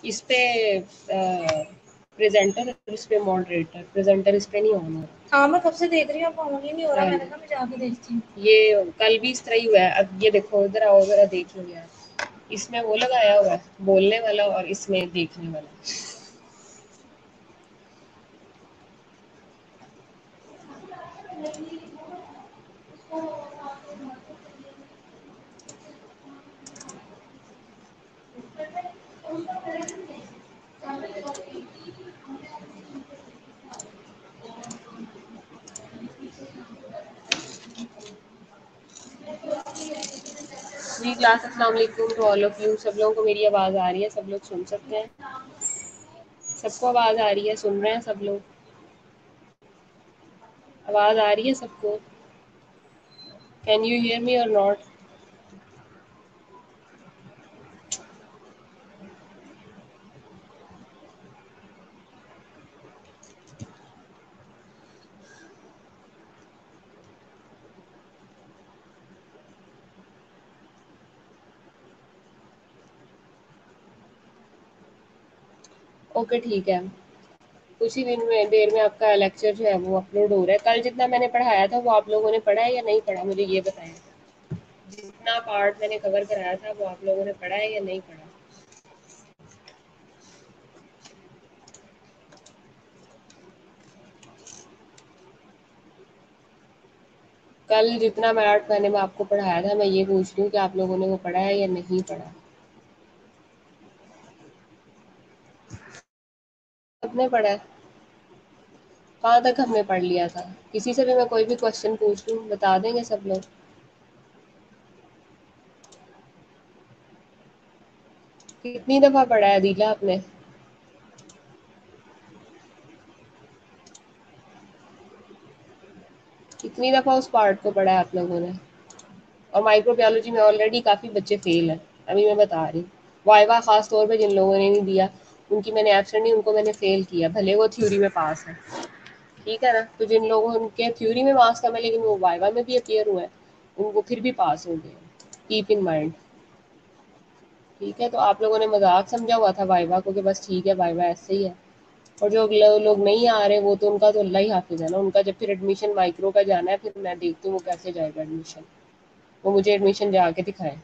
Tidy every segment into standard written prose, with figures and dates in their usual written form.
इस पे प्रेजेंटर, इस पे मॉडरेटर, प्रेजेंटर इस पे नहीं ऑन हो रहा। हाँ मैं कब से देख रही हूँ, अब ऑन ही नहीं हो रहा। मैंने कहा मैं जाके देखती हूँ। ये कल भी इस तरह ही हुआ है। अब ये देखो, इधर आओ, जरा देख लो यार, इसमें वो लगाया हुआ है बोलने वाला और इसमें देखने वाला। जी क्लास, अस्सलाम वालेकुम टू ऑल ऑफ यू। सब लोगों को मेरी आवाज़ आ रही है? सब लोग सुन सकते हैं? सबको आवाज़ आ रही है? सुन रहे हैं सब लोग? आवाज़ आ रही है सबको? कैन यू हियर मी और नॉट? ओके ठीक है, कुछ ही देर में आपका लेक्चर जो है वो अपलोड हो रहा है। कल जितना मैंने पढ़ाया था वो आप लोगों ने पढ़ा है या नहीं पढ़ा, मुझे ये बताएं। जितना पार्ट मैंने कवर कराया था वो आप लोगों ने पढ़ा है या नहीं पढ़ा? कल जितना मैंने आपको पढ़ाया था, मैं ये पूछ रही हूँ कि आप लोगों ने वो पढ़ा है या नहीं पढ़ा? सबने पढ़ा है? कहाँ तक हमने पढ़ लिया था? किसी से भी मैं कोई भी क्वेश्चन पूछ लूँ, बता देंगे सब लोग? कितनी दफ़ा पढ़ा है दीला आपने? कितनी दफ़ा उस पार्ट को पढ़ा है आप लोगों ने? और माइक्रोबायोलॉजी में ऑलरेडी काफ़ी बच्चे फेल हैं, अभी मैं बता रही हूँ। वाइवा ख़ास तौर पे जिन लोगों ने नहीं दिया, उनकी मैंने एब्सेंट नहीं, उनको मैंने फेल किया, भले वो थ्योरी में पास है। ठीक है ना? तो जिन लोगों उनके थ्योरी में मार्क्स कम है लेकिन वो वाइवा में भी अपीयर हुए हैं, उनको फिर भी पास हो गए। Keep in mind. ठीक है, तो आप लोगों ने मजाक समझा हुआ था वाइवा को कि बस ठीक है वाइवा ऐसे ही है। और जो लोग नहीं आ रहे वो तो उनका तो अल्लाह ही हाफिज है ना। उनका जब फिर एडमिशन माइक्रो का जाना है, फिर मैं देखती हूँ वो कैसे जाएगा एडमिशन। वो मुझे एडमिशन जाके दिखाए।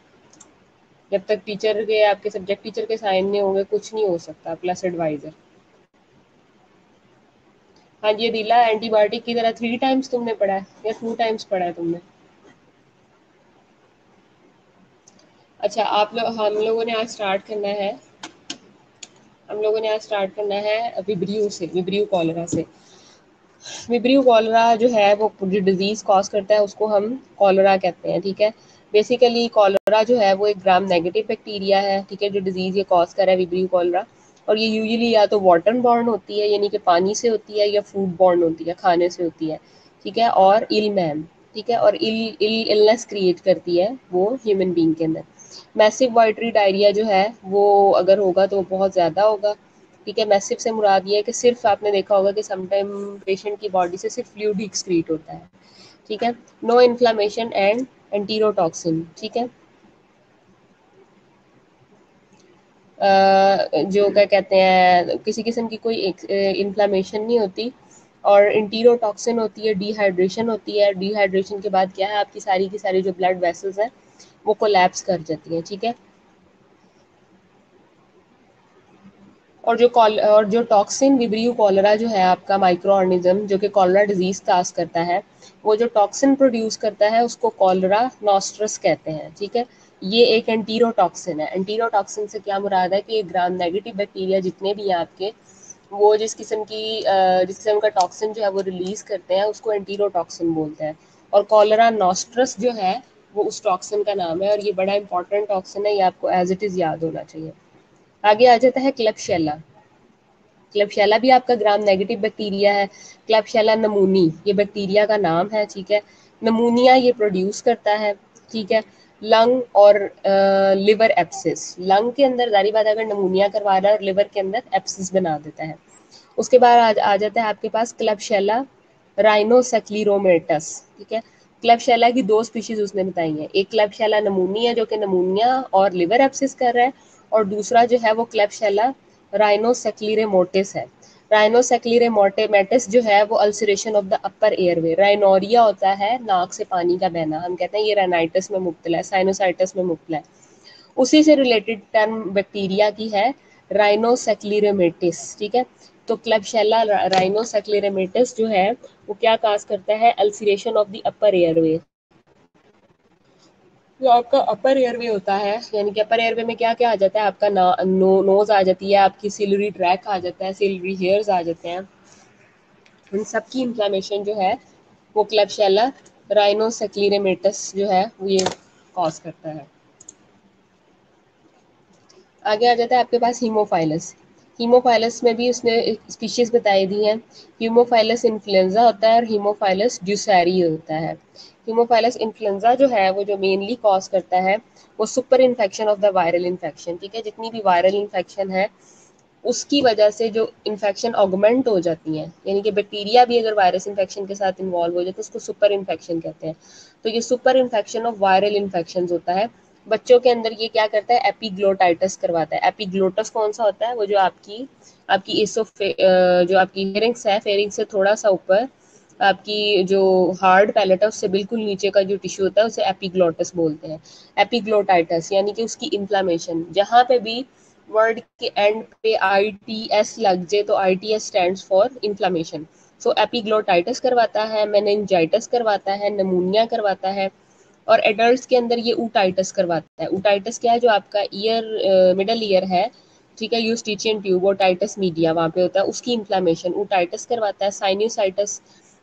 जब तक टीचर के, आपके सब्जेक्ट टीचर के साइन नहीं होंगे कुछ नहीं हो सकता, प्लस एडवाइजर। हाँ, ये दिला एंटीबायोटिक की तरह 3 टाइम्स तुमने पढ़ा है या 2 टाइम्स पढ़ा है तुमने? अच्छा, हम लोगों ने आज स्टार्ट करना है, हम लोगों ने आज स्टार्ट करना है विब्रियो से, विब्रियो कॉलरा से। विब्रियो कॉलरा जो है वो जो डिजीज़ कॉज करता है उसको हम कॉलरा कहते हैं। ठीक है, बेसिकली कॉलरा जो है वो एक ग्राम नेगेटिव बैक्टीरिया है। ठीक है, जो डिजीज़ ये कॉज कर रहा है विब्रियो कॉलरा। और ये यूजुअली या तो वाटर बॉर्न होती है, यानी कि पानी से होती है, या फूड बॉर्न होती है, खाने से होती है। ठीक है, और इलमैम, ठीक है, और इलनेस क्रिएट करती है वो ह्यूमन बींग के अंदर। मैसिव वाइटरी डायरिया जो है वो अगर होगा तो बहुत ज़्यादा होगा। ठीक है, मैसिव से मुराद ये है कि सिर्फ आपने देखा होगा कि समटाइम पेशेंट की बॉडी से सिर्फ फ्लूइड ही एक्सक्रीट होता है। ठीक है, नो इन्फ्लामेशन एंड एंटीरोटॉक्सिन। ठीक है, जो क्या कहते हैं, किसी किस्म की कोई इन्फ्लामेशन नहीं होती। और इंटीरोटॉक्सिन होती है, डिहाइड्रेशन होती है। डिहाइड्रेशन के बाद क्या है, आपकी सारी की सारी जो ब्लड वेसल्स हैं वो कोलैप्स कर जाती हैं। ठीक है, और जो टॉक्सिन विब्रियो कॉलरा जो है आपका माइक्रो ऑर्गेनिज्म जो कि कॉलरा डिजीज काज करता है, वो जो टॉक्सिन प्रोड्यूस करता है उसको कॉलरा नॉस्ट्रस कहते हैं। ठीक है, ये एक एंटीरोटॉक्सिन है। एंटीरोटॉक्सिन से क्या मुराद है कि ग्राम नेगेटिव बैक्टीरिया जितने भी हैं आपके, वो जिस किस्म का टॉक्सिन जो है वो रिलीज करते हैं उसको एंटीरोटॉक्सिन बोलते हैं। और कॉलरा नॉस्ट्रस जो है वो उस टॉक्सिन का नाम है, और ये बड़ा इंपॉर्टेंट टॉक्सिन है, ये आपको एज इट इज़ याद होना चाहिए। आगे आ जाता है क्लेबशेला। क्लेबशेला भी आपका ग्राम नेगेटिव बैक्टीरिया है। क्लेबशेला नमूनी ये बैक्टीरिया का नाम है। ठीक है, नमूनिया ये प्रोड्यूस करता है। ठीक है, लंग और लिवर एप्सिस, लंग के अंदर जारी बात अगर नमूनिया करवा रहा है और लिवर के अंदर एप्सिस बना देता है। उसके बाद आ जाता है आपके पास क्लेबशेला राइनोसेक्लिरोमेटस। ठीक है, क्लेबशेला की दो स्पीशीज उसने बताई हैं, एक क्लेबशेला नमूनिया जो कि नमूनिया और लिवर एब्सिस कर रहा है, और दूसरा जो है वो क्लेबशेला राइनोसेक्लीरेमोटिस है। राइनोसेक्लीरेमोटेमेटिस जो है वो ulceration of the upper airway, rhinorrhoea होता है नाक से पानी का बहना, हम कहते हैं ये राइनाइटिस में मुब्तला है, साइनोसाइटिस में मुब्तला है। उसी से रिलेटेड टर्म बैक्टीरिया की है राइनोसेक्लीरेमेटिस, ठीक है। तो क्लेबशेला राइनोसेक्लीरेमेटिस जो है वो क्या काज करता है, ulceration of the upper airway. जो आपका अपर एयरवे होता है, यानी कि अपर एयरवे में क्या क्या आ जाता है, आपका नोज आ जाती है, आपकी सिलरी ट्रैक आ जाता है, सिलरी हेयर्स आ जाते हैं, उन सब की इन्फ्लामेशन जो है वो क्लेबशेला राइनोसेक्लीरेमेटिस जो है वो ये कॉज करता है। आगे आ जाता है आपके पास हीमोफाइलस। हीमोफाइलस में भी उसने स्पीशीज बताई दी हैं। हीमोफाइलस इन्फ्लुएंजा होता है और हीमोफाइलस ड्यूसेरी होता है। हीमोफाइलस इन्फ्लुएंजा जो है वो जो मेनली कॉज करता है वो super infection of the viral infection, ठीक है। जितनी भी वायरल इन्फेक्शन है उसकी वजह से जो इन्फेक्शन ऑगमेंट हो जाती हैं, यानी कि बैक्टीरिया भी अगर वायरस इन्फेक्शन के साथ इन्वॉल्व हो जाए तो उसको सुपर इन्फेक्शन कहते हैं। तो ये super infection of viral infection होता है। बच्चों के अंदर ये क्या करता है, एपिग्लोटाइटिस करवाता है। एपिग्लोटस कौन सा होता है, वो जो आपकी आपकी जो आपकी फेरिंग्स है, फेरिंग्स से थोड़ा सा ऊपर आपकी जो हार्ड पैलेट है उससे बिल्कुल नीचे का जो टिश्यू होता है उसे एपिग्लोटस बोलते हैं। एपिग्लोटाइटिस यानी कि उसकी इन्फ्लामेशन, जहाँ पे भी वर्ड के एंड पे ITS लग जाए तो ITS stands for inflammation. So epiglottitis करवाता है, मेनिंजाइटिस करवाता है, नमूनिया करवाता है, और एडल्ट्स के अंदर ये ऊटाइटिस करवाता है। ऊटाइटिस क्या है, जो आपका ईयर मिडल ईयर है, ठीक है, यूस्टिचियन ट्यूब ओटाइटिस मीडिया वहाँ पे होता है, उसकी इन्फ्लामेशन ऊटाइटिस करवाता है। साइनोसाइटिस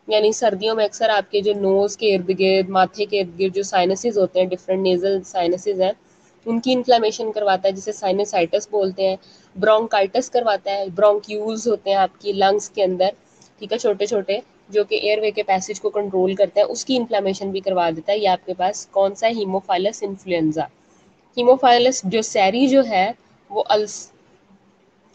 यानी सर्दियों में अक्सर आपके जो नोज के इर्द गिर्द, माथे के इर्द गिर्द जो साइनसेस होते हैं, डिफरेंट नेजल साइनसेस हैं, उनकी इन्फ्लामेशन करवाता है, जिसे साइनोसाइटिस बोलते हैं। ब्रोंकाइटिस करवाता है, ब्रोंक्यूल्स होते हैं आपकी लंग्स के अंदर, ठीक है, छोटे छोटे, जो कि एयरवे के पैसेज को कंट्रोल करते हैं, उसकी इन्फ्लामेशन भी करवा देता है। ये आपके पास कौन सा है, हीमोफाइलस इन्फ्लुएंजा। हीमोफाइलस ड्यूसेरी जो है वो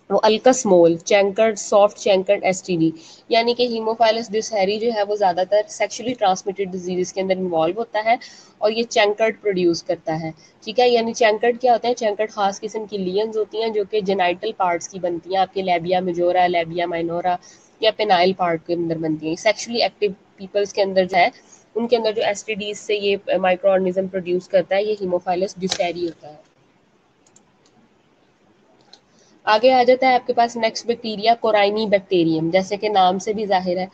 वो अल्कस मोल चैंकर्ड सॉफ्ट चैंकर्ड STD, यानी कि हीमोफाइलस ड्यूसेरी जो है वो ज़्यादातर सेक्सुअली ट्रांसमिटेड डिजीज के अंदर इन्वॉल्व होता है और ये चैंकर्ड प्रोड्यूस करता है, ठीक है। यानी चैंकर्ड क्या होते हैं, चैंकर्ड खास किस्म की लियंस होती हैं जो कि जेनाइटल पार्ट्स की बनती हैं, आपके लेबिया मेजोरा, लेबिया माइनोरा या पेनाइल पार्ट के अंदर बनती हैं। सेक्सुअली एक्टिव पीपल्स के अंदर जो है उनके अंदर जो STDs से ये माइक्रो ऑर्गेनिज्म प्रोड्यूस करता है, ये हीमोफाइलस ड्यूसेरी होता है। आगे आ जाता है आपके पास नेक्स्ट बैक्टीरिया कोराइनी बैक्टीरियम, जैसे कि नाम से भी जाहिर है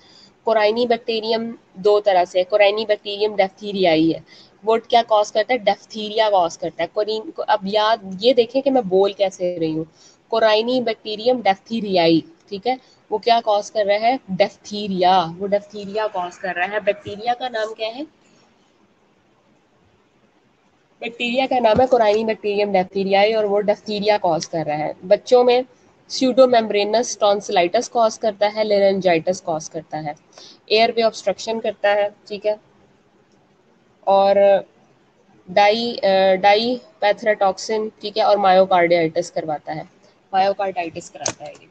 कोराइनी बैक्टीरियम दो तरह से है। कोराइनी बैक्टीरियम डेफ्थीरियाई है, वो क्या कॉज करता है, डेफ्थीरिया कॉज करता है। कोरिन को अब याद ये देखें कि मैं बोल कैसे रही हूँ, कोराइनी बैक्टीरियम डेफ्थीरियाई, ठीक है। वो क्या कॉज कर रहा है, डेफ्थीरिया, वो डेफ्थीरिया कॉज कर रहा है। बैक्टीरिया का नाम क्या है, बैक्टीरिया का नाम है कोराइनी बैक्टीरियम डेफ्थीरियाई, और वो डेफ्थीरिया कॉज कर रहा है। बच्चों में स्यूडोमेम्ब्रेनस टॉन्सिलाइटिस कॉज करता है, लेरेंजाइटिस कॉज करता है, एयर वे ऑब्स्ट्रक्शन करता है, ठीक है, और डाई पैथराटॉक्सिन, ठीक है, और मायोकार्डियाइटिस करवाता है, मायोकार्डाइटिस कराता है ये।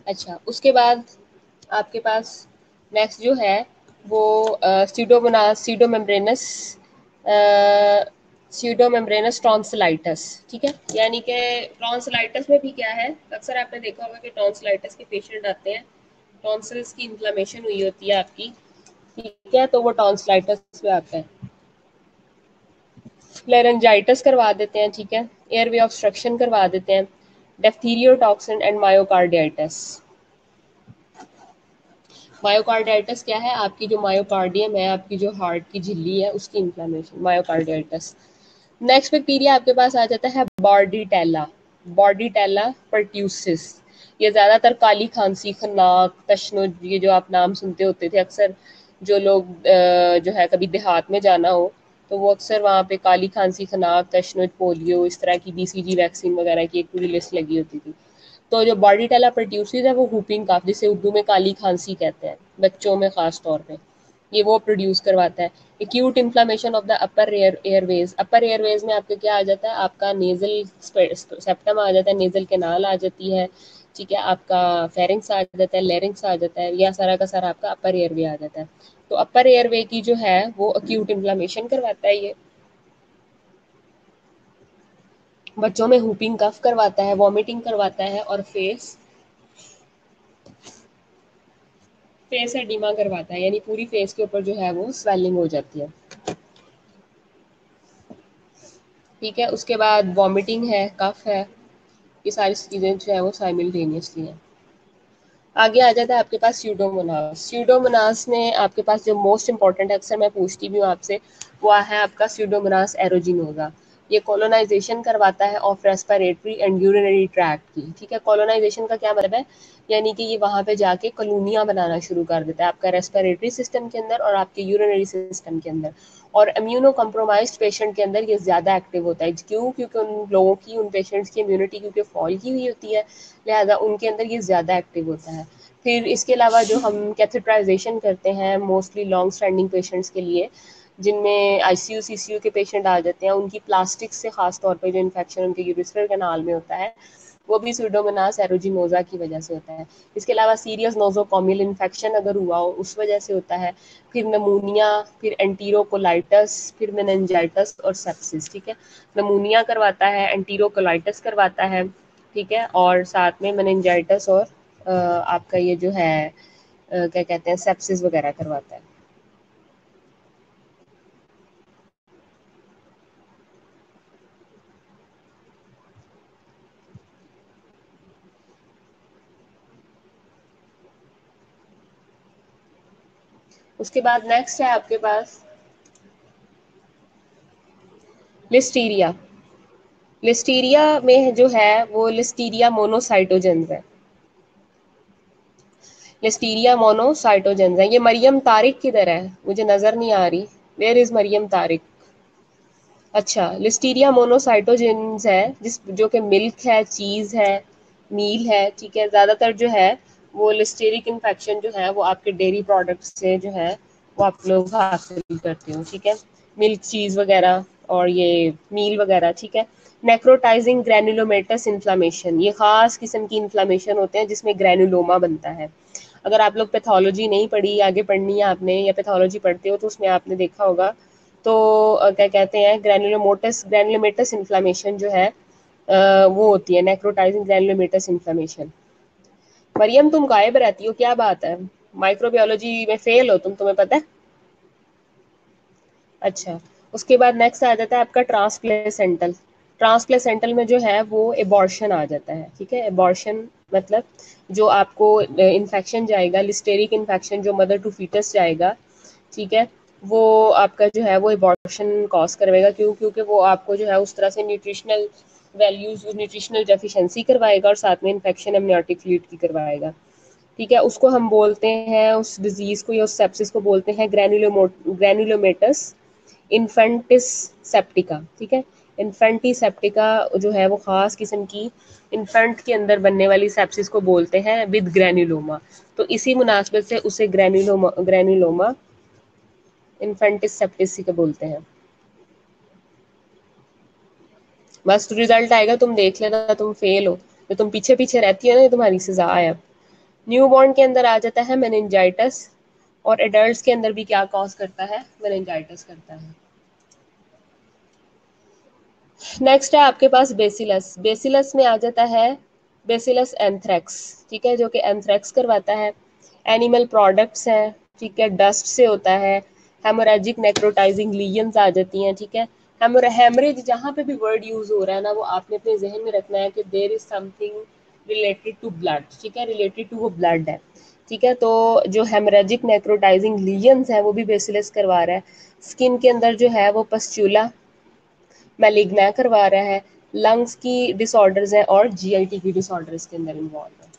अच्छा, उसके बाद आपके पास नेक्स्ट जो है वो सीडोमेम्ब्रेनस सीडोमेम्ब्रेनस टॉन्सिलाइटिस, ठीक है। यानी कि टॉन्सिलाइटिस में भी क्या है, अक्सर आपने देखा होगा कि टॉन्सिलाइटिस के पेशेंट आते हैं, टॉन्सिल्स की इन्फ्लेमेशन हुई होती है आपकी, ठीक है, तो वो टॉन्सिलाइटिस में आता है। लेरेंजाइटिस करवा देते हैं, ठीक है, एयरवे ऑब्स्ट्रक्शन करवा देते हैं, डिप्थीरियोटॉक्सिन एंड मायोकार्डियाइटिस। मायोकार्डियाइटिस क्या है? आपकी जो मायोकार्डियम है, आपकी जो हार्ट की झिल्ली है, उसकी इन्फ्लेमेशन, मायोकार्डियाइटिस। नेक्स्ट बैक्टीरिया आपके पास आ जाता है बॉर्डीटेला, बॉर्डीटेला परट्यूसिस। ये ज़्यादातर काली खांसी, खन्नाक, तशनुज, ये जो आप नाम सुनते होते थे अक्सर, जो लोग जो है कभी देहात में जाना हो तो वो अक्सर वहाँ पे काली खांसी, खनाक, तशनुज, पोलियो, इस तरह की बीसीजी वैक्सीन वगैरह की एक पूरी लिस्ट लगी होती थी। तो जो बॉर्डीटेला परट्यूसिस है वो whooping कफ, जिसे उर्दू में काली खांसी कहते हैं, बच्चों में खास तौर पे, ये वो प्रोड्यूस करवाता है। Acute inflammation of the upper Airways, upper Airways में आपके क्या आ जाता है? आपका नेजल सेप्टम आ जाता है, नेजल कैनाल आ जाती है, ठीक है, आपका फेरिंग्स आ जाता है, लेरिंग्स आ जाता है, या सारा का सारा आपका अपर एयरवे आ जाता है। तो अपर एयरवे की जो है वो एक्यूट इन्फ्लामेशन करवाता है ये, बच्चों में हुपिंग कफ करवाता है, वॉमिटिंग करवाता है, और फेस एडिमा करवाता है, यानी पूरी फेस के ऊपर जो है वो स्वेलिंग हो जाती है, ठीक है। उसके बाद वॉमिटिंग है, कफ है, ये सारी चीज़ें जो है वो साइमल्टेनियसली हैं। आगे आ जाता है आपके पास स्यूडोमोनास। स्यूडोमोनास में आपके पास जो मोस्ट इंपॉर्टेंट है, अक्सर मैं पूछती भी हूँ आपसे, वो है आपका स्यूडोमोनास एरोजिनोजा। ये कॉलोनाइजेशन करवाता है of respiratory and urinary tract की, ठीक है। कॉलोनाइजेशन का क्या मतलब है? यानी कि ये वहाँ पे जाके कॉलोनियाँ बनाना शुरू कर देता है आपका रेस्पिरेटरी सिस्टम के अंदर और आपके यूरिनरी सिस्टम के अंदर, और इम्यूनो कम्प्रोमाइज्ड पेशेंट के अंदर ये ज़्यादा एक्टिव होता है। क्यों? क्योंकि उन लोगों की, उन पेशेंट्स की इम्यूनिटी क्योंकि फॉल की हुई होती है, लिहाजा उनके अंदर ये ज़्यादा एक्टिव होता है। फिर इसके अलावा जो हम कैथेटराइजेशन करते हैं मोस्टली लॉन्ग स्टैंडिंग पेशेंट्स के लिए, जिनमें आईसीयू सीसीयू के पेशेंट आ जाते हैं, उनकी प्लास्टिक से खास तौर पे जो इन्फेक्शन उनके यूरिथ्रल कैनाल में होता है, वो भी स्यूडोमोनास एरोजिनोजा की वजह से होता है। इसके अलावा सीरियस नोजोकॉमियल इन्फेक्शन अगर हुआ हो उस वजह से होता है, फिर नमूनिया, फिर एंटीरोकोलाइटिस, फिर मेनिंजाइटिस और सेप्सिस, ठीक है। नमूनिया करवाता है, एंटीरोकोलाइटिस करवाता है, ठीक है, और साथ में मेनिंजाइटिस और आपका ये जो है क्या कहते हैं, सेप्सिस वगैरह करवाता है। उसके बाद नेक्स्ट है आपके पास लिस्टीरिया। लिस्टीरिया में जो है वो लिस्टीरिया मोनोसाइटोजेंस है, लिस्टीरिया मोनोसाइटोजेंस है। ये मरियम तारिक किधर है? मुझे नजर नहीं आ रही, वेयर इज मरियम तारिक? अच्छा, लिस्टीरिया मोनोसाइटोजेंस है, जिस जो कि मिल्क है, चीज़ है, मील है, ठीक है। ज़्यादातर जो है वो लिस्टेरिक इन्फेक्शन जो है वो आपके डेयरी प्रोडक्ट्स से जो है वो आप लोग हासिल करते हो, ठीक है, मिल्क, चीज़ वगैरह और ये मील वगैरह, ठीक है। नेक्रोटाइजिंग ग्रैनुलोमेटस इन्फ्लामेशन, ये खास किस्म की इन्फ्लामेशन होते हैं जिसमें ग्रैनुलोमा बनता है। अगर आप लोग पैथोलॉजी नहीं पढ़ी, आगे पढ़नी है आपने, या पैथोलॉजी पढ़ते हो तो उसमें आपने देखा होगा, तो क्या कहते हैं, ग्रैनुलोमेटस इन्फ्लामेशन जो है वो होती है नेक्रोटाइजिंग ग्रैनुलोमेटस इन्फ्लामेशन। मरियम तुम गायब रहती हो, क्या बात है? माइक्रोबायोलॉजी में फेल हो तुम, तुम्हें पता है? अच्छा, उसके बाद नेक्स्ट आ जाता है आपका ट्रांसप्लेसेंटल। ट्रांसप्लेसेंटल में जो है वो एबॉर्शन आ जाता है, ठीक है। एबॉर्शन मतलब जो आपको इन्फेक्शन जाएगा, लिस्टेरिक इन्फेक्शन जो मदर टू फीटस जाएगा, ठीक है, वो आपका जो है वो एबॉर्शन कॉज करवाएगा। क्यों? क्योंकि वो आपको जो है उस तरह से न्यूट्रिशनल वैल्यूज, न्यूट्रिशनल डेफिशिएंसी करवाएगा और साथ में इन्फेक्शन एमनियोटिक फ्लूइड की करवाएगा, ठीक है। उसको हम बोलते हैं, उस डिजीज को या उस सेप्सिस को बोलते हैं ग्रैनुलोमेटस इन्फेंटिस सेप्टिका, ठीक है। इन्फेंटी सेप्टिका जो है वो खास किस्म की इन्फेंट के अंदर बनने वाली सेप्सिस को बोलते हैं विद ग्रैनुलोमा। तो इसी मुनासबत से उसे ग्रैनुलोमा इन्फेंटिस सेप्टिस का बोलते हैं। बस रिजल्ट आएगा, तुम देख लेना, तुम फेल हो, तो तुम पीछे पीछे रहती हो ना, ये तुम्हारी सजा है अब। न्यूबॉर्न के अंदर आ जाता है मेनिंजाइटिस, और एडल्ट्स के अंदर भी क्या कॉज करता है? मेनिंजाइटिस करता है। नेक्स्ट है आपके पास बेसिलस। बेसिलस में आ जाता है बेसिलस एंथ्रेक्स, ठीक है, जो कि एंथ्रेक्स करवाता है। एनिमल प्रोडक्ट्स हैं, ठीक है, डस्ट से होता है। हेमोरेजिक नेक्रोटाइजिंग लीजन्स आ जाती हैं, ठीक है। हेमरेज जहाँ पे भी वर्ड यूज हो रहा है ना, वो आपने अपने जहन में रखना है कि there is something related to blood, ठीक है, रिलेटेड टू वो ब्लड है, ठीक है। तो जो हेमरेजिक नेक्रोटाइजिंग लीजन्स है वो भी बेसिलस करवा रहा है। स्किन के अंदर जो है वो पस्चूला मैलिग्ना करवा रहा है। लंग्स की डिसऑर्डर्स हैं और जीआईटी की डिसऑर्डर्स के अंदर इन्वॉल्व है।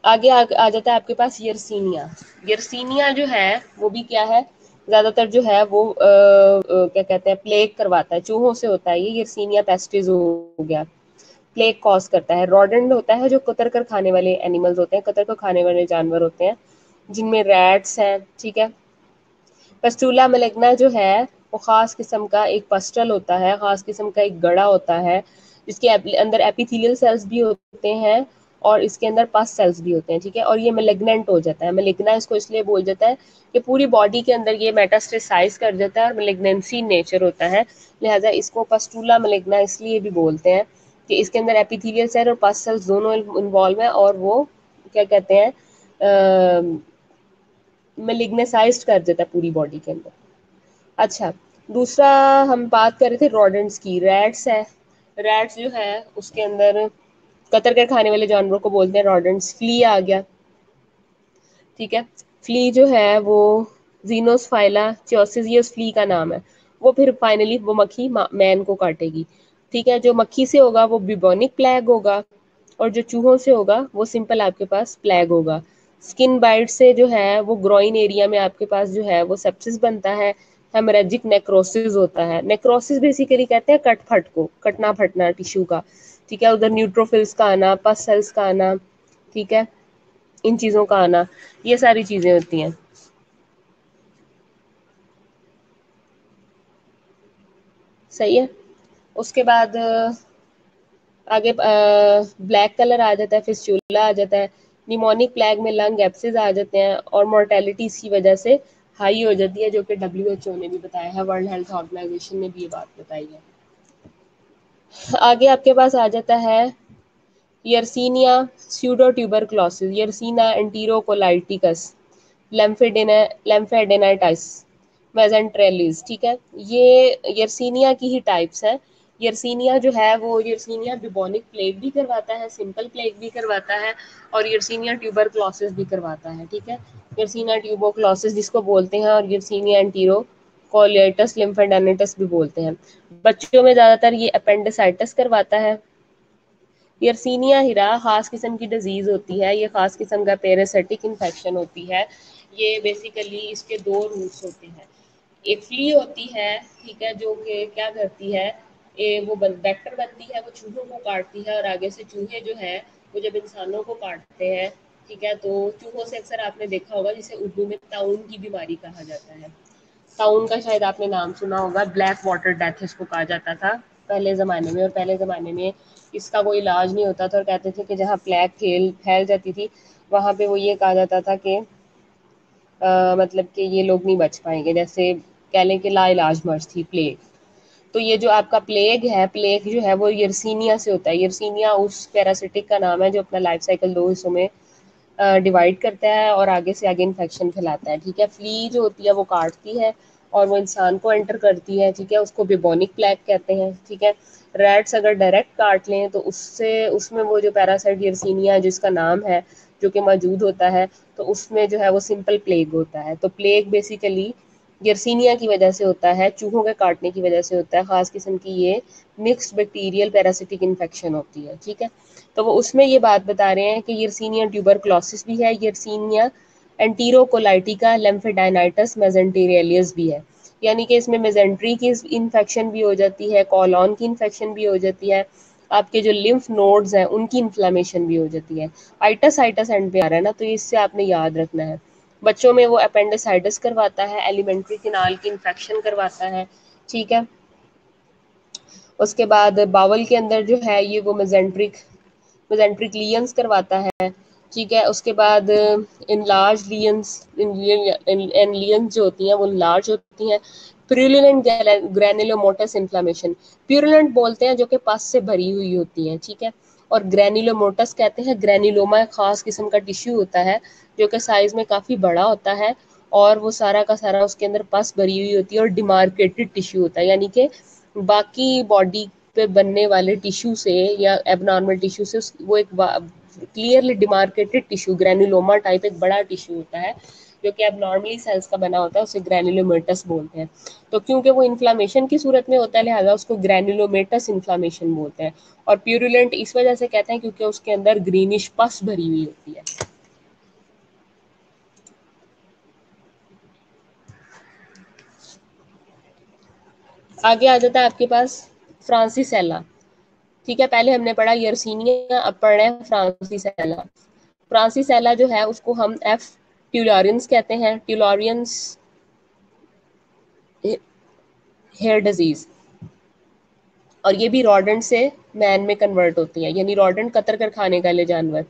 आगे आ जाता है आपके पास यर्सीनिया। यर्सीनिया जो है वो भी क्या है, ज्यादातर जो है वो क्या कहते हैं, प्लेग करवाता है, चूहों से होता है ये यर्सीनिया पेस्टिस हो गया, प्लेग कॉज करता है। रोडेंट होता है जो कतर कर खाने वाले एनिमल्स होते हैं, कतर को खाने वाले जानवर होते हैं, जिनमें रैट्स हैं, ठीक है। पस्टूला मेलिग्ना जो है वो खास किस्म का एक पस्टल होता है, खास किस्म का एक गड़ा होता है, जिसके अंदर एपिथेलियल सेल्स भी होते हैं और इसके अंदर पस सेल्स भी होते हैं, ठीक है। और ये मेलिग्नेंट हो जाता है। मेलिग्ना इसको इसलिए बोल जाता है कि पूरी बॉडी के अंदर ये मेटास्टेसाइज कर जाता है और मेलिग्नेंसी नेचर होता है, लिहाजा इसको पस्टूला मेलिग्ना इसलिए भी बोलते हैं कि इसके अंदर एपिथेलियल सेल और पस सेल्स दोनों इन्वॉल्व हैं और वो क्या कहते हैं, मेलिग्नेसाइज्ड कर देता है पूरी बॉडी के अंदर। अच्छा, दूसरा हम बात कर रहे थे रोडेंट्स की, रैट्स है। रैट्स जो है उसके अंदर कतर कर खाने वाले जानवरों को बोलते हैं रोडेंट्स। फ्ली आ गया, ठीक है। फ्ली जो है वो जीनोसफाइला च्योसिस, ये उस फ्ली का नाम है। वो फिर फाइनली वो मक्खी मैन को काटेगी, ठीक है। जो मक्खी से होगा वो बिबोनिक प्लेग होगा और जो चूहों से होगा वो सिंपल आपके पास प्लेग होगा। स्किन बाइट से जो है वो ग्रोइन एरिया में आपके पास जो है वो सेप्सिस बनता है, हेमरेजिक नेक्रोसिस होता है। नेक्रोसिस बेसिकली कहते हैं कट फट को, कटना फटना टिश्यू का, ठीक है। उधर न्यूट्रोफिल्स का आना, पस सेल्स का आना, ठीक है, इन चीज़ों का आना, ये सारी चीज़ें होती हैं, सही है। उसके बाद आगे ब्लैक कलर आ जाता है, फिस्टूला आ जाता है, निमोनिक प्लेग में लंग एब्सिस आ जाते हैं और मोर्टेलिटी इसकी वजह से हाई हो जाती है, जो कि WHO ने भी बताया है, वर्ल्ड हेल्थ ऑर्गेनाइजेशन ने भी ये बात बताई है। आगे आपके पास आ जाता है यर्सीनिया स्यूडोट्यूबरक्लोसिस, यर्सीना एंटीरोकोलाइटिकस, लेम्फेडेनाइटिस, मेजेंट्रेलिस, ठीक है। ये यर्सीनिया की ही टाइप्स हैं। यर्सीनिया जो है वो यर्सीनिया बिबोनिक प्लेग भी करवाता है, सिंपल प्लेग भी करवाता है और यर्सीनिया ट्यूबरक्लोसिस भी करवाता है, ठीक है। यर्सीनिया ट्यूबरक्लोसिस जिसको बोलते हैं और यर्सीनिया एंटीरो कोलियटस लिम्फेडेनाइटिस भी बोलते हैं। बच्चों में ज़्यादातर ये अपेंडिसाइटिस करवाता है। यर्सीनिया हिरा खास किस्म की डिजीज होती है, ये खास किस्म का पेरासिटिक इन्फेक्शन होती है। ये बेसिकली इसके दो रूट्स होते हैं। एक फ्ली होती है, ठीक है, जो कि क्या करती है, वो वेक्टर बनती है, वो चूहों को काटती है और आगे से चूहे जो है वो जब इंसानों को काटते हैं, ठीक है, तो चूहों से अक्सर आपने देखा होगा जिसे उर्दू में ताउन की बीमारी कहा जाता है। ताउन का शायद आपने नाम सुना होगा, ब्लैक वाटर डेथ इसको कहा जाता था पहले ज़माने में। और पहले ज़माने में इसका कोई इलाज नहीं होता था और कहते थे कि जहाँ प्लेग फैल जाती थी वहाँ पे वो ये कहा जाता था कि मतलब कि ये लोग नहीं बच पाएंगे, जैसे कह लें कि लाइलाज मर्ज थी प्लेग। तो ये जो आपका प्लेग है, प्लेग जो है वो यर्सीनिया से होता है। यर्सीनिया उस पैरासिटिक का नाम है जो अपना लाइफ साइकिल दो हिस्सों में डिवाइड करता है और आगे से आगे इन्फेक्शन फैलाता है, ठीक है। फ्ली जो होती है वो काटती है और वो इंसान को एंटर करती है, ठीक है, उसको बिबोनिक प्लेग कहते हैं, ठीक है। रैट्स अगर डायरेक्ट काट लें तो उससे उसमें वो जो पैरासाइट यर्सीनिया जिसका नाम है जो कि मौजूद होता है, तो उसमें जो है वो सिंपल प्लेग होता है। तो प्लेग बेसिकली यर्सीनिया की वजह से होता है, चूहों के काटने की वजह से होता है, खास किस्म की ये मिक्स्ड बैक्टीरियल पैरासिटिक इन्फेक्शन होती है, ठीक है। तो वो उसमें ये बात बता रहे हैं कि यर्सीनिया ट्यूबरक्लोसिस भी है, यर्सीनिया एंटीरोकोलाइटिका लेम्फेडाइनाइटिस मेजेंटेरियलियस भी है। यानी कि इसमें मेजेंट्री की इन्फेक्शन भी हो जाती है, कॉलॉन की इन्फेक्शन भी हो जाती है, आपके जो लिम्फ नोड्स हैं उनकी इन्फ्लेमेशन भी हो जाती है। आइटस आइटस एंड पे आ रहा है ना, तो इससे आपने याद रखना है। बच्चों में वो अपेंडिसाइटिस करवाता है, एलिमेंट्री किनाल की इन्फेक्शन करवाता है, ठीक है। उसके बाद बावल के अंदर जो है ये वो मेजेंट्रिक लियंस करवाता है, ठीक है। उसके बाद इनलार्ज लियंस, इन लियंस जो होती हैं वो लार्ज होती हैं। प्यूरुलेंट ग्रैनुलोमोटस इन्फ्लेमेशन, प्यूरुलेंट बोलते हैं जो कि पस से भरी हुई होती हैं, ठीक है। और ग्रैनुलोमोटस कहते हैं, ग्रैनुलोमा खास किस्म का टिश्यू होता है जो कि साइज में काफ़ी बड़ा होता है और वो सारा का सारा उसके अंदर पस भरी हुई होती है और डिमार्केटेड टिश्यू होता है, यानी कि बाकी बॉडी पे बनने वाले टिश्यू से या एबनॉर्मल टिश्यू से वो एक clearly demarcated tissue granuloma type एक बड़ा टिश्यू होता है जो कि एबनॉर्मली सेल्स का बना होता है, उसे ग्रैनुलोमेटस बोलते हैं। तो क्योंकि वो इन्फ्लामेशन की सूरत में होता है लिहाजा उसको ग्रैनुलोमेटस इन्फ्लामेशन बोलते हैं। और प्यूरुलेंट इस वजह से कहते हैं क्योंकि उसके अंदर ग्रीनिश पस भरी हुई होती है। आगे आ जाता है आपके पास फ्रांसिसेला। ठीक है, पहले हमने पढ़ा यर्सीनिया, अब पढ़ रहे हैं फ्रांसिसेला। फ्रांसिसेला जो है उसको हम एफ ट्यूलारियंस कहते हैं, ट्यूलारियंस हेयर डिजीज। और ये भी रॉडेंट से मैन में कन्वर्ट होती है, यानी रॉडेंट कतर कर खाने वाले जानवर,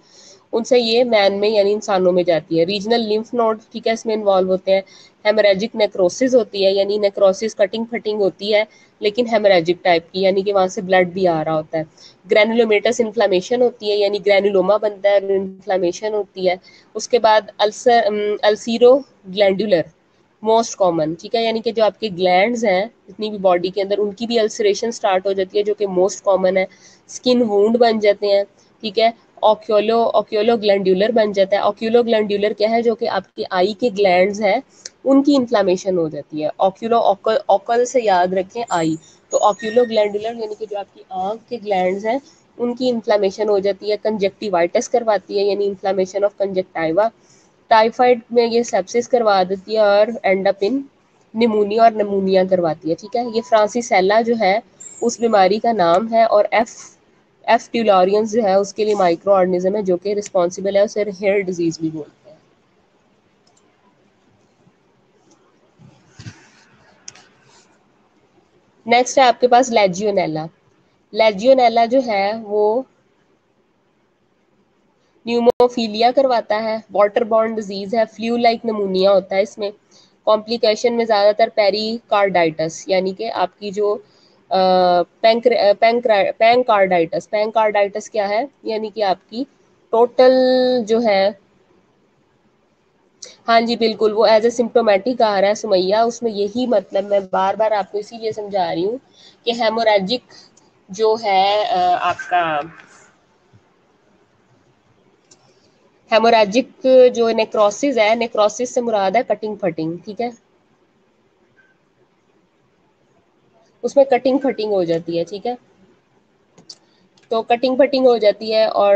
उनसे ये मैन में यानी इंसानों में जाती है। रीजनल लिम्फ नोड, ठीक है, इसमें इन्वॉल्व होते हैं। हेमरेजिक नेक्रोसिस होती है, यानी नेक्रोसिस कटिंग फटिंग होती है लेकिन हेमरेजिक टाइप की, यानी कि वहाँ से ब्लड भी आ रहा होता है। ग्रैनुलोमेटस इन्फ्लामेशन होती है, यानी ग्रैनुलोमा बनता है, इन्फ्लामेशन होती है। उसके बाद अल्सीरो ग्लैंडुलर मोस्ट कॉमन, ठीक है, यानी कि जो आपके ग्लैंड्स हैं जितनी भी बॉडी के अंदर उनकी भी अल्सरेशन स्टार्ट हो जाती है जो कि मोस्ट कॉमन है। स्किन वूंड बन जाते हैं, ठीक है। ऑक्यूलो ग्लैंडुलर बन जाता है। ऑक्यूलो ग्लैंडुलर क्या है, जो कि आपकी आई के ग्लैंड्स हैं उनकी इन्फ्लामेशन हो जाती है। ऑक्यूलो ऑकल से याद रखें आई, तो ऑक्यूलो ग्लैंडुलर यानी कि जो आपकी आंख के ग्लैंड्स हैं उनकी इन्फ्लामेशन हो जाती है। कंजक्टिवाइटिस करवाती है, यानी इन्फ्लामेशन ऑफ कंजक्टाइवा। टाइफाइड में ये सेप्सिस करवा देती है और एंड अप इन निमोनिया और नमूनिया करवाती है, ठीक है। ये फ्रांसिसेला जो है उस बीमारी का नाम है। और एफ ट्यूलारियंस जो है उसके लिए माइक्रो ऑर्गेनिज्म है जो कि रिस्पॉन्सिबल है, उसे हेयर डिजीज भी बोलते हैं। नेक्स्ट है आपके पास लेजियोनेला। लेजियोनेला जो है वो न्यूमोफीलिया करवाता है, वाटर बॉर्न डिजीज है, फ्लू लाइक नमूनिया होता है इसमें। कॉम्प्लिकेशन में ज़्यादातर पेरिकार्डाइटिस, यानी कि आपकी जो पैंकार्डाइटिस, पैंकार्डाइटिस क्या है, यानी कि आपकी टोटल जो है, हाँ जी बिल्कुल, वो एज ए सिम्टोमेटिक आ रहा है सुमैया, उसमें यही मतलब मैं बार बार आपको इसीलिए समझा रही हूँ कि हेमोरेजिक जो है आपका हेमोरेजिक जो नेक्रोसिस है, नेक्रोसिस से मुराद है कटिंग फटिंग, ठीक है, उसमें कटिंग फटिंग हो जाती है, ठीक है। तो कटिंग फटिंग हो जाती है और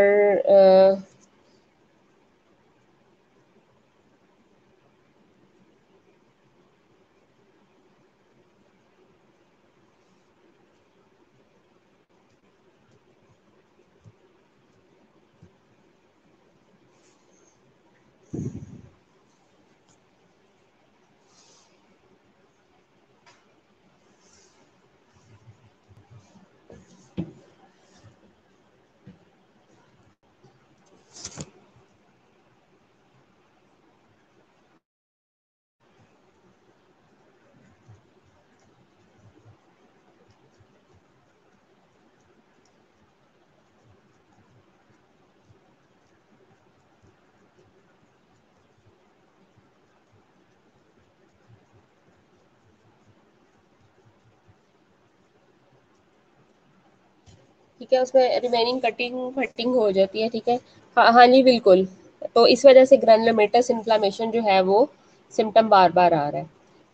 ठीक है, उसमें रिमेनिंग कटिंग फटिंग हो जाती है, ठीक है। हाँ हाँ जी बिल्कुल। तो इस वजह से ग्रैनुलोमेटस इन्फ्लामेशन जो है वो सिम्टम बार बार आ रहा है।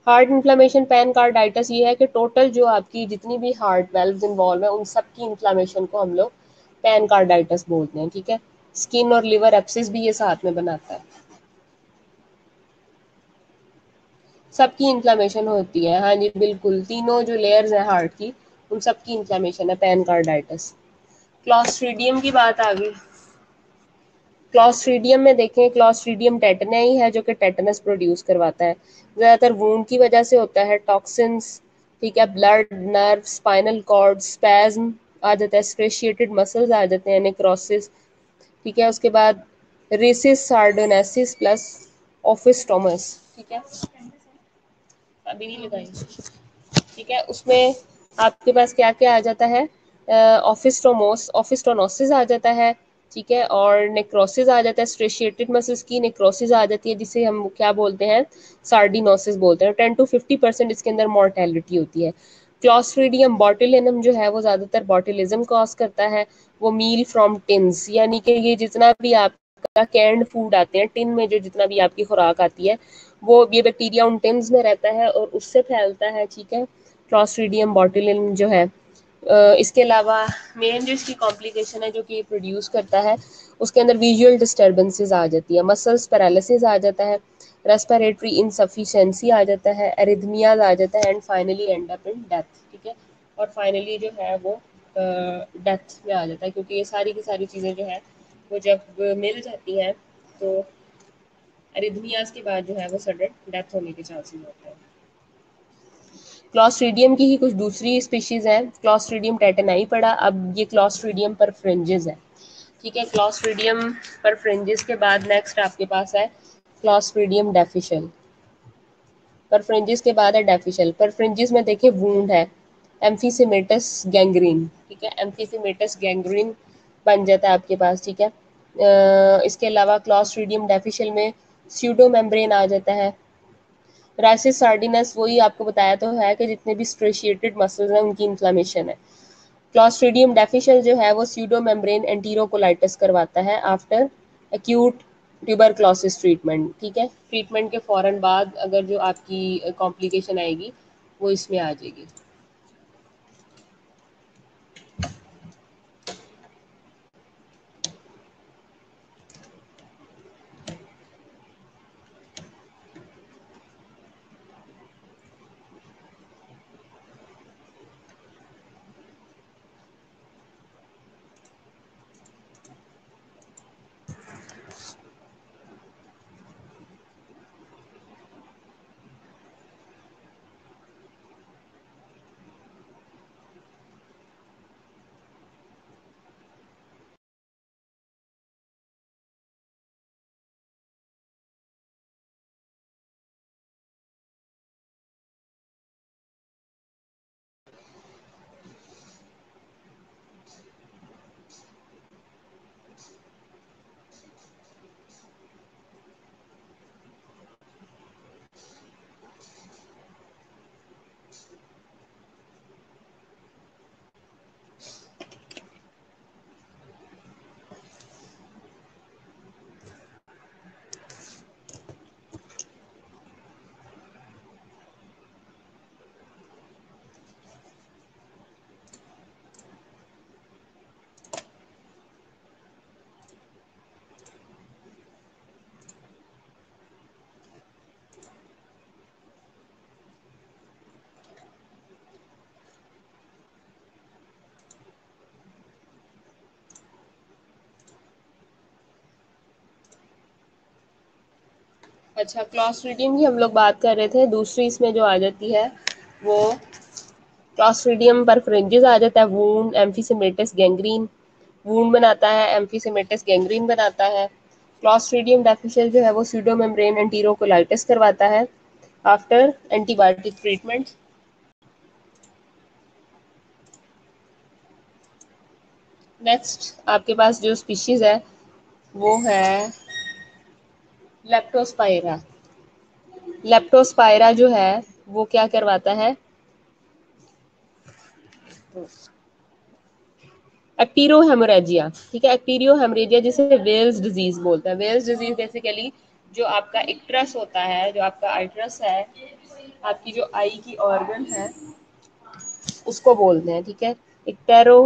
हार्ट इन्फ्लामेशन पैनकार्डाइटिस ये है कि टोटल जो आपकी जितनी भी हार्ट वेल्व्स इन्वॉल्व है उन सब की इन्फ्लामेशन को हम लोग पैनकार्डाइटिस बोलते हैं, ठीक है। स्किन और लिवर एप्सिस भी ये साथ में बनाता है, सबकी इन्फ्लामेशन होती है, हाँ जी बिल्कुल, तीनों जो लेयर्स हैं हार्ट की उन सबकी इन्फ्लामेशन है पैनकार्डाइटिस। क्लॉस्ट्रीडियम की बात आ गई। क्लॉस्ट्रीडियम में देखें, क्लॉस्ट्रीडियम टेटनाई है जो कि टेटनस प्रोड्यूस करवाता है, ज़्यादातर वूंड की वजह से होता है। टॉक्सिन्स, ठीक है, blood, nerve, spinal cord, spasm आ जाता है, स्ट्रेशिएटेड मसल्स आ जाते हैं, नेक्रोसिस, ठीक है। उसके बाद रेसिस सार्डोनेसिस प्लस ऑफिस्टोमस, ठीक है, अभी नहीं लगाई, ठीक है। उसमें आपके पास क्या क्या आ जाता है, ऑफिस्टोमोस ऑफिस्टोनोसिस आ जाता है, ठीक है। और नेक्रोसिस आ जाता है, स्ट्रेशिएटेड मसल्स की नेक्रोसिस आ जाती है, जिसे हम क्या बोलते हैं, सार्डिनोसिस बोलते हैं। 10 to 50% इसके अंदर मोर्टेलिटी होती है। क्लॉस्ट्रीडियम बॉटुलिनम जो है वो ज़्यादातर बॉटुलिज्म कॉज करता है। वो मील फ्रॉम टिन्स, यानी कि ये जितना भी आपका कैंड फूड आते हैं टिन में, जो जितना भी आपकी खुराक आती है, वो ये बैक्टीरिया उन टिन्स में रहता है और उससे फैलता है। ठीक है, क्लॉस्ट्रीडियम बॉटुलिनम जो है। इसके अलावा मेन जो इसकी कॉम्प्लिकेशन है जो कि प्रोड्यूस करता है, उसके अंदर विजुअल डिस्टर्बेंसेस आ जाती है, मसल्स पैरालिसिस आ जाता है, रेस्पिरेटरी इनसफिशिएंसी आ जाता है, एरिथमियाज आ जाता है, and finally and up in death. ठीक है, और फाइनली जो है वो डेथ में आ जाता है, क्योंकि ये सारी की सारी चीज़ें जो है वो जब मिल जाती हैं तो एरिथमियाज के बाद जो है वो सडन डेथ होने के चांसेस होते हैं। क्लॉस्ट्रीडियम की ही कुछ दूसरी स्पीशीज हैं, क्लॉस्ट्रीडियम टेटेनाई पड़ा, अब ये क्लॉस्ट्रीडियम परफ्रिंजिस है। ठीक है, क्लॉस्ट्रीडियम परफ्रिंजिस के बाद नेक्स्ट आपके पास है क्लॉस्ट्रीडियम डेफिशियल। परफ्रिंजिस के बाद है डेफिशियल। परफ्रिंजिस में देखिए वूंड है, एम्फीसिमेटस गैंग्रीन। ठीक है, एम्फीसिमेटस गैंग्रीन बन जाता है आपके पास। ठीक है, इसके अलावा क्लॉस्ट्रीडियम डेफिशियल में स्यूडो मेम्ब्रेन आ जाता है। राइसिस सार्डिनस वही आपको बताया तो है कि जितने भी स्ट्रेशिएटेड मसल्स हैं उनकी इन्फ्लेमेशन है। क्लॉस्ट्रीडियम डेफिशियल जो है वो स्यूडो मेम्ब्रेन एंटीरोकोलाइटिस करवाता है आफ्टर एक्यूट ट्यूबरक्लोसिस ट्रीटमेंट। ठीक है, ट्रीटमेंट के फ़ौरन बाद अगर जो आपकी कॉम्प्लिकेशन आएगी वो इसमें आ जाएगी। अच्छा, क्लॉस्ट्रीडियम की हम लोग बात कर रहे थे। दूसरी इसमें जो आ जाती है वो क्लॉस्ट्रीडियम परफ्रिंजिस आ जाता है। वूंड एम्फीसिमेटस गैंग्रीन वूंड बनाता है, एम्फीसिमेटस गैंग्रीन बनाता है। क्लॉस्ट्रीडियम डेफिशियल जो है वो स्यूडो मेम्ब्रेन एंटीरोकोलाइटिस करवाता है आफ्टर एंटीबायोटिक ट्रीटमेंट। नेक्स्ट आपके पास जो स्पीशीज है वो है लेप्टोस्पाइरा। लेप्टोस्पाइरा जो है वो क्या करवाता है, एक्टीरो हेमोरेजिया। ठीक है, एक्टीरियो हेमोरेजिया जिसे वेल्स डिजीज बोलते हैं। वेल्स डिजीज बेसिकली जो आपका इक्ट्रस होता है, जो आपका आइट्रस है, आपकी जो आई की ऑर्गन है उसको बोलते हैं। ठीक है, इक्टेरो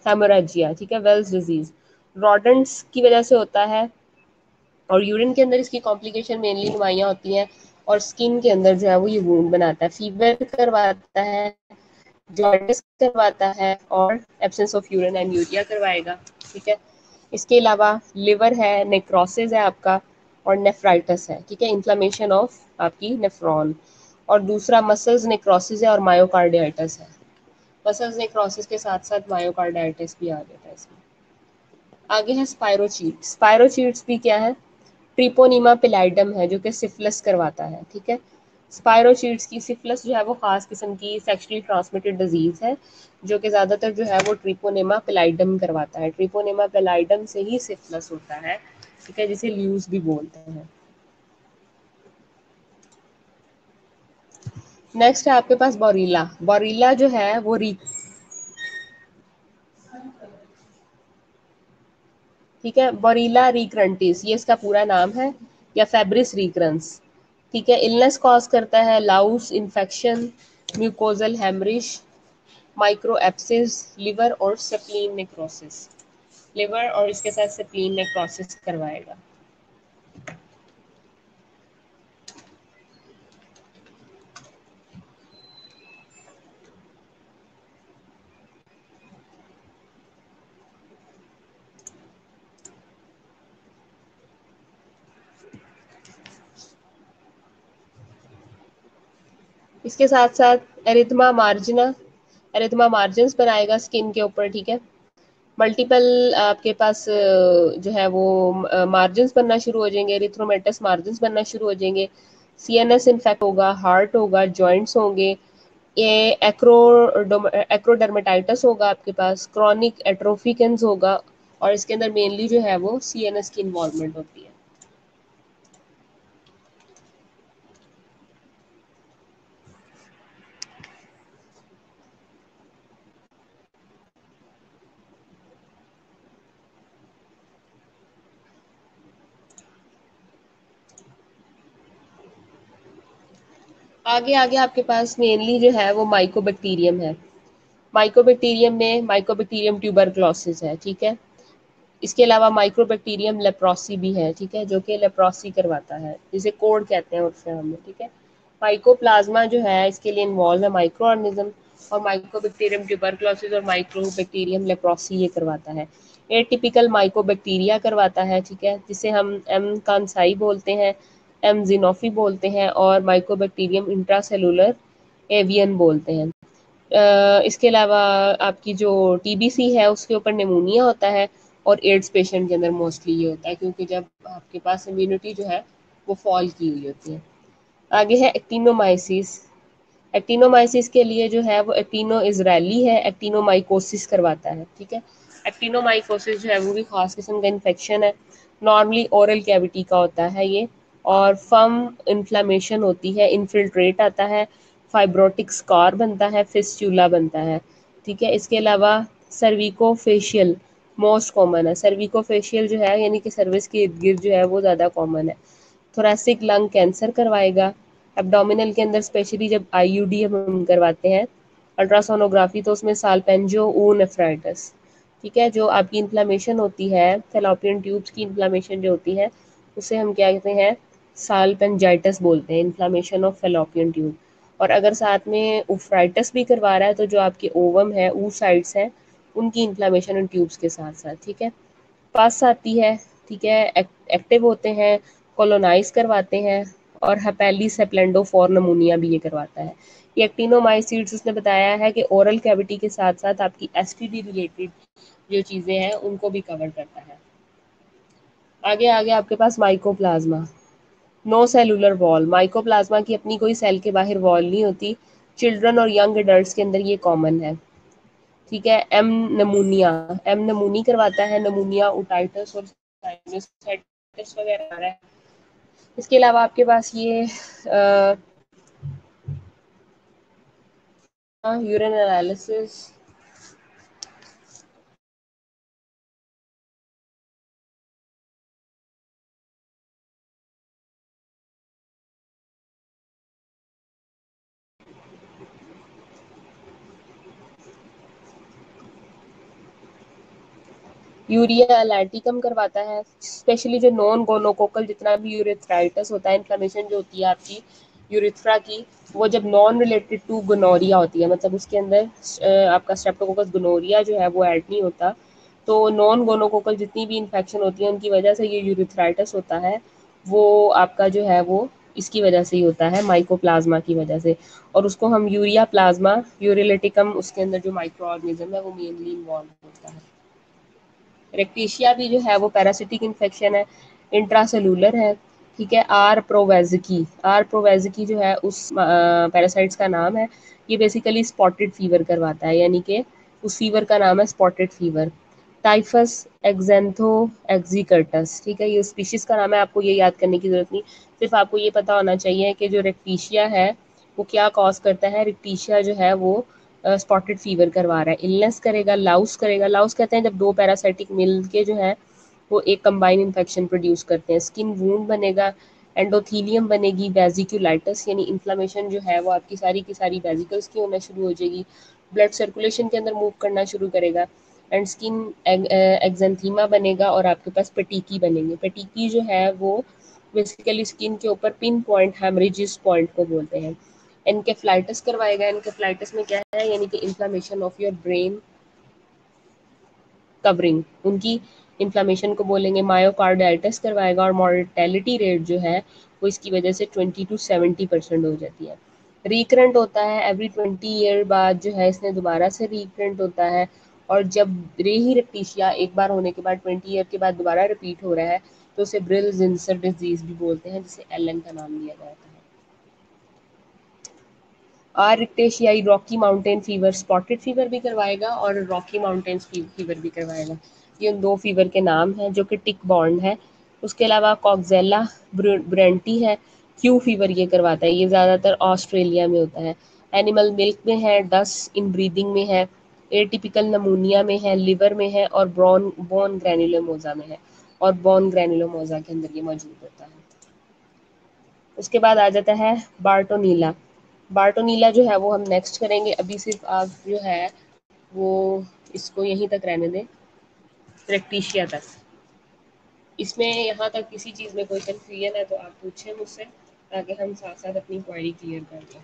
हेमोरेजिया। ठीक है, वेल्स डिजीज रॉडेंट्स की वजह से होता है, और यूरिन के अंदर इसकी कॉम्प्लिकेशन मेनली नुमाइयाँ होती हैं, और स्किन के अंदर जो है वो ये वूंड बनाता है, फीवर करवाता है, जॉन्डिस करवाता है, और एब्सेंस ऑफ यूरिन एंड करवाएगा। ठीक है, इसके अलावा लिवर है, नेक्रोसिस है आपका, और नेफ्राइटिस है। ठीक है, इन्फ्लेमेशन ऑफ आपकी नेफ्रॉन। और दूसरा मसल्स नेक्रोसिस है और मायोकार्डियाइटिस है। मसल्स नेक्रोसिस के साथ साथ मायोकार्डियाइटिस भी आ जाता है इसमें। आगे है स्पायरोचीट। स्पायरोचीट्स भी क्या है, ट्रिपोनीमा पिलाइडम है जो कि सिफिलिस करवाता है। ठीक है, स्पायरोचीट्स की सिफिलिस जो है वो खास किस्म की सेक्सुअली ट्रांसमिटेड डिजीज है, जो कि ज़्यादातर जो है वो ट्रिपोनेमा पेलाइडम करवाता है। ट्रिपोनेमा पेलाइडम से ही सिफिलिस होता है, ठीक है, जिसे ल्यूज भी बोलते हैं। नेक्स्ट है आपके पास बोरीला। बोरीला जो है वो ठीक है, बोरीला रिक्रंटिस ये इसका पूरा नाम है, या फेब्रिस रिक्रंस। ठीक है, इलनेस कॉज करता है louse infection, mucosal haemorrhage, micro एप्सिस, लिवर और सेप्लीन नेक्रोसिस। लिवर और इसके साथ सेप्लीन नेक्रोसिस करवाएगा। इसके साथ साथ एरिथमा मार्जिना, एरिथमा मार्जिन्स बनाएगा स्किन के ऊपर। ठीक है, मल्टीपल आपके पास जो है वो मार्जिन्स बनना शुरू हो जाएंगे, एरिथ्रोमेटस मार्जिन्स बनना शुरू हो जाएंगे, सीएनएस इन्फेक्ट होगा, हार्ट होगा, जॉइंट्स होंगे, ये एक्रोडर्मेटाइटिस होगा आपके पास, क्रॉनिक एट्रोफिकेंस होगा, और इसके अंदर मेनली जो है वो सीएनएस की इन्वॉल्वमेंट होती है। आगे आगे आपके पास मेनली जो है वो माइकोबैक्टीरियम है। माइकोबैक्टीरियम में माइकोबैक्टीरियम ट्यूबरक्लोसिस है। ठीक है, इसके अलावा माइक्रोबैक्टीरियम लेप्रोसी भी है। ठीक है, जो कि लेप्रोसी करवाता है, जिसे कोड कहते हैं उर्फ में। ठीक है, माइकोप्लाज्मा जो है इसके लिए इन्वॉल्व है माइक्रो ऑर्गेनिज्म, और माइकोबैक्टीरियम ट्यूबरक्लोसिस और माइक्रोबैक्टीरियम लेप्रोसी ये करवाता है। ये टिपिकल माइकोबैक्टीरिया करवाता है। ठीक है, जिसे हम एम कांसाई बोलते हैं, एम जिनोफी बोलते हैं, और माइकोबैक्टीरियम इंट्रासेलुलर एवियन बोलते हैं। इसके अलावा आपकी जो टीबीसी है उसके ऊपर निमोनिया होता है, और एड्स पेशेंट के अंदर मोस्टली ये होता है, क्योंकि जब आपके पास इम्यूनिटी जो है वो फॉल की हुई होती है। आगे है एक्टिनोमाइसिस। एक्टिनोमाइसिस के लिए जो है वो एक्टिनो इजरायली है, एक्टिनोमाइकोसिस करवाता है। ठीक है, एक्टिनोमाइकोसिस जो है वो भी खास किस्म का इन्फेक्शन है, नॉर्मली ओरल कैविटी का होता है ये, और फर्म इन्फ्लामेशन होती है, इन्फिल्ट्रेट आता है, फाइब्रोटिक स्कार बनता है, फिस्टुला बनता है। ठीक है, इसके अलावा सर्विकोफेशियल मोस्ट कॉमन है। सर्विकोफेशियल जो है यानी कि सर्विस के इर्द गिर्द जो है वो ज़्यादा कॉमन है। थोरेसिक लंग कैंसर करवाएगा। एब्डोमिनल के अंदर स्पेशली जब आईयूडी हम करवाते हैं अल्ट्रासोनोग्राफी, तो उसमें साल्पेंजो ऊ नेफ्राइटिस, ठीक है, जो आपकी इन्फ्लामेशन होती है, फेलोपियन ट्यूब्स की इन्फ्लामेशन जो होती है उसे हम क्या कहते हैं, साल्पेंजाइटिस बोलते हैं, इन्फ्लामेशन ऑफ फेलोपियन ट्यूब। और अगर साथ में उफ्राइटिस भी करवा रहा है तो जो आपके ओवम है, ऊ साइड्स हैं, उनकी इन्फ्लामेशन इन ट्यूब्स के साथ साथ। ठीक है, पस आती है। ठीक है, एक्टिव होते हैं, कोलोनाइज करवाते हैं, और हेपेलिस हेप्लेंडोफोर नमूनिया भी ये करवाता है। ये एक्टिनोमाइसीट्स उसने बताया है कि ओरल कैविटी के साथ साथ आपकी एसटीडी रिलेटेड जो चीज़ें हैं उनको भी कवर करता है। आगे आगे आपके पास mycoplasma. No cellular wall, mycoplasma की अपनी कोई सेल के बाहर वॉल नहीं होती। चिल्ड्रन और यंग एडल्ट्स के अंदर ये कॉमन है। ठीक है, एम नमूनिया, एम नमूनी करवाता है, नमूनिया ओटाइटिस और साइनसाइटिस वगैरह आ रहा है। इसके अलावा आपके पास ये यूरिन एनालिसिस, यूरिया एलाइटिकम करवाता है, स्पेशली जो नॉन गोनोकोकल जितना भी यूरेथ्राइटिस होता है, इन्फ्लेमेशन जो होती है आपकी यूरिथ्रा की, वो जब नॉन रिलेटेड टू गोनोरिया होती है, मतलब उसके अंदर आपका स्ट्रेप्टोकोकस गोनोरिया जो है वो ऐड नहीं होता, तो नॉन गोनोकोकल जितनी भी इन्फेक्शन होती है उनकी वजह से ये यूरिथ्राइटिस होता है, वो आपका जो है वो इसकी वजह से ही होता है, माइकोप्लाज्मा की वजह से। और उसको हम यूरिया प्लाज्मा यूरिलेटिकम, उसके अंदर जो माइक्रो ऑर्गेनिज्म है वो मेनली इन्वॉल्व होता है। रेक्टेशिया भी जो है वो पैरासिटिक इन्फेक्शन है, इंट्रासेलुलर है, ठीक है। आर प्रोवेजिकी जो है उस पैरासाइट्स का नाम है। ये बेसिकली स्पॉटेड फीवर करवाता है, यानी कि उस फीवर का नाम है स्पॉटेड फीवर। टाइफस एक्जेंथो एक्जिकर्टस, ठीक है, ये स्पीशीज का नाम है, आपको ये याद करने की जरूरत नहीं, सिर्फ आपको ये पता होना चाहिए कि जो रेक्टीशिया है वो क्या कॉज करता है। रेक्टीशिया जो है वो स्पॉटेड फीवर करवा रहा है, इलनेस करेगा, लाउस करेगा। लाउस कहते हैं जब दो पैरासाइटिक मिल के जो है वो एक कंबाइन इन्फेक्शन प्रोड्यूस करते हैं। स्किन वूंड बनेगा, एंडोथीलियम बनेगी, वेजिकुलाइटिस यानी इन्फ्लामेशन जो है वो आपकी सारी की सारी वेजिकल्स की होना शुरू हो जाएगी, ब्लड सर्कुलेशन के अंदर मूव करना शुरू करेगा, एंड स्किन एक्जेंथीमा बनेगा, और आपके पास पेटिकी बनेंगे। पेटिकी जो है वो बेसिकली स्किन के ऊपर पिन पॉइंट हेमरेजिस पॉइंट को बोलते हैं। एनकेफ्लाइटिस करवाएगा। एनकेफ्लाइटिस में क्या है, यानी कि inflammation of your brain covering, उनकी इन्फ्लामेशन को बोलेंगे। मायोकार्डाइटिस करवाएगा, और मॉर्टेलिटी रेट जो है वो इसकी वजह से 20 to 70% हो जाती है। रिकरेंट होता है, एवरी 20 ईयर बाद जो है इसने दोबारा से रिकरेंट होता है, और जब रेही रेक्टीशिया एक बार होने के बाद 20 ईयर के बाद दोबारा रिपीट हो रहा है तो उसे ब्रिल जिंसर डिजीज भी बोलते हैं, जिसे एलन का नाम दिया जाता है। R rickettsii Rocky Mountain fever, spotted fever भी करवाएगा और रॉकी माउंटेन फीवर भी करवाएगा। ये उन दो फीवर के नाम हैं जो कि टिक बॉन्ड है। उसके अलावा कॉक्जेला ब्रेंटी है, क्यू फीवर ये करवाता है, ये ज़्यादातर ऑस्ट्रेलिया में होता है। एनिमल मिल्क में है, डस्ट इन ब्रीदिंग में है, एटिपिकल नमूनिया में है, लिवर में है, और बोन ग्रैनुलोमोजा में है, और बोन ग्रैनुलोमोजा के अंदर ये मौजूद होता है। उसके बाद आ जाता है बार्टोनीला। बार्टोनीला जो है वो हम नेक्स्ट करेंगे, अभी सिर्फ आप जो है वो इसको यहीं तक रहने दें, रेक्टीशिया तक। इसमें यहाँ तक किसी चीज़ में कोई कन्फ्यूजन है तो आप पूछें मुझसे, ताकि हम साथ साथ अपनी क्वेरी क्लियर कर लें।